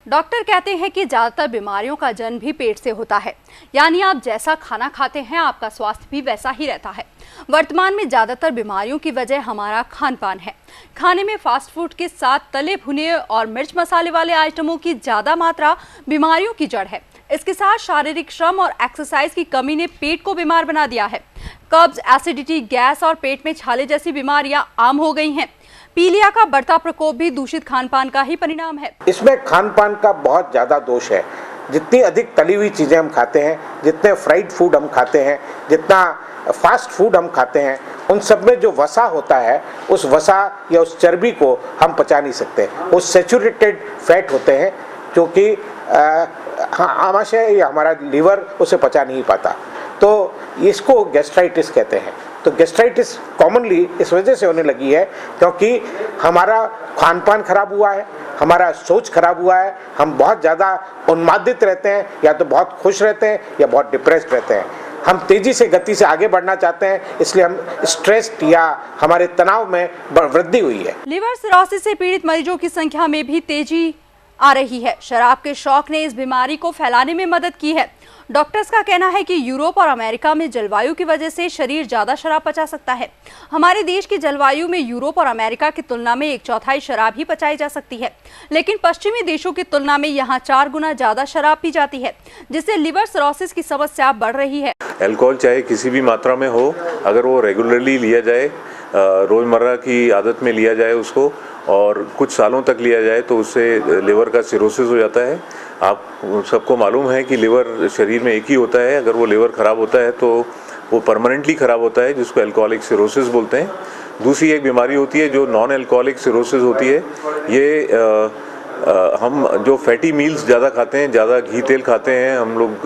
Doctor कहते हैं कि ज़्यादातर बीमारियों का जन्म भी पेट से होता है, यानी आप जैसा खाना खाते हैं आपका स्वास्थ्य भी वैसा ही रहता है। वर्तमान में ज़्यादातर बीमारियों की वजह हमारा खान पान है। खाने में फास्ट फूड के साथ तले भुने और मिर्च मसाले वाले आइटमों की ज़्यादा मात्रा बीमारियों की जड़ है। इसके साथ शारीरिक श्रम और एक्सरसाइज की कमी ने पेट को बीमार बना दिया है। कब्ज, एसिडिटी, गैस और पेट में छाले जैसी बीमारियां आम हो गई हैं। पीलिया का बढ़ता प्रकोप भी दूषित खान पान का ही परिणाम है। इसमें खान पान का बहुत ज़्यादा दोष है। जितनी अधिक तली हुई चीज़ें हम खाते हैं, जितने फ्राइड फूड हम खाते हैं, जितना फास्ट फूड हम खाते हैं, उन सब में जो वसा होता है, उस वसा या उस चर्बी को हम पचा नहीं सकते। वो सैचुरेटेड फैट होते हैं जो कि आमाशय या हमारा लीवर उसे पचा नहीं पाता, तो इसको गैस्ट्राइटिस कहते हैं। तो गैस्ट्राइटिस कॉमनली इस वजह से होने लगी है क्योंकि हमारा खान पान खराब हुआ है, हमारा सोच खराब हुआ है, हम बहुत ज़्यादा उन्मादित रहते हैं, या तो बहुत खुश रहते हैं या बहुत डिप्रेस्ड रहते हैं। हम तेज़ी से गति से आगे बढ़ना चाहते हैं, इसलिए हम स्ट्रेस्ड या हमारे तनाव में वृद्धि हुई है। लिवर सिरोसिस से पीड़ित मरीजों की संख्या में भी तेजी आ रही है। शराब के शौक ने इस बीमारी को फैलाने में मदद की है। डॉक्टर्स का कहना है कि यूरोप और अमेरिका में जलवायु की वजह से शरीर ज्यादा शराब पचा सकता है। हमारे देश की जलवायु में यूरोप और अमेरिका की तुलना में 1/4 शराब ही पचाई जा सकती है, लेकिन पश्चिमी देशों की तुलना में यहाँ 4 गुना ज्यादा शराब पी जाती है, जिससे लिवर सिरोसिस की समस्या बढ़ रही है। अल्कोहल चाहे किसी भी मात्रा में हो, अगर वो रेगुलरली लिया जाए, रोज़मर्रा की आदत में लिया जाए उसको, और कुछ सालों तक लिया जाए, तो उससे लिवर का सिरोसिस हो जाता है। आप सबको मालूम है कि लिवर शरीर में एक ही होता है। अगर वो लिवर ख़राब होता है तो वो परमानेंटली ख़राब होता है, जिसको अल्कोहलिक सिरोसिस बोलते हैं। दूसरी एक बीमारी होती है जो नॉन अल्कोहलिक सिरोसिस होती है। ये हम जो फैटी मील्स ज़्यादा खाते हैं, ज़्यादा घी तेल खाते हैं, हम लोग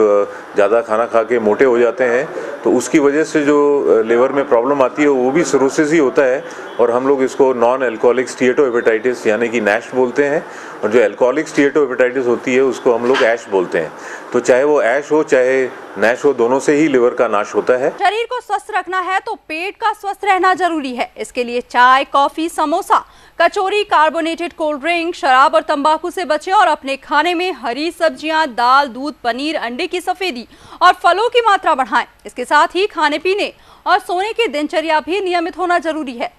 ज़्यादा खाना खा के मोटे हो जाते हैं, तो उसकी वजह से जो लिवर में प्रॉब्लम आती है वो भी सिरोसिस ही होता है। और हम लोग इसको नॉन अल्कोहलिक स्टीएटोहेपेटाइटिस यानी कि नैश बोलते हैं, और जो अल्कोहलिक स्टीएटोहेपेटाइटिस होती है उसको हम लोग ऐश बोलते हैं। तो चाहे वो ऐश हो चाहे नैश हो, दोनों से ही लिवर का नाश होता है। शरीर को स्वस्थ रखना है तो पेट का स्वस्थ रहना जरूरी है। इसके लिए चाय, कॉफी, समोसा, कचौरी, कार्बोनेटेड कोल्ड ड्रिंक, शराब और तंबाकू से बचें और अपने खाने में हरी सब्जियां, दाल, दूध, पनीर, अंडे की सफेदी और फलों की मात्रा बढ़ाएं। इसके साथ ही खाने पीने और सोने की दिनचर्या भी नियमित होना जरूरी है।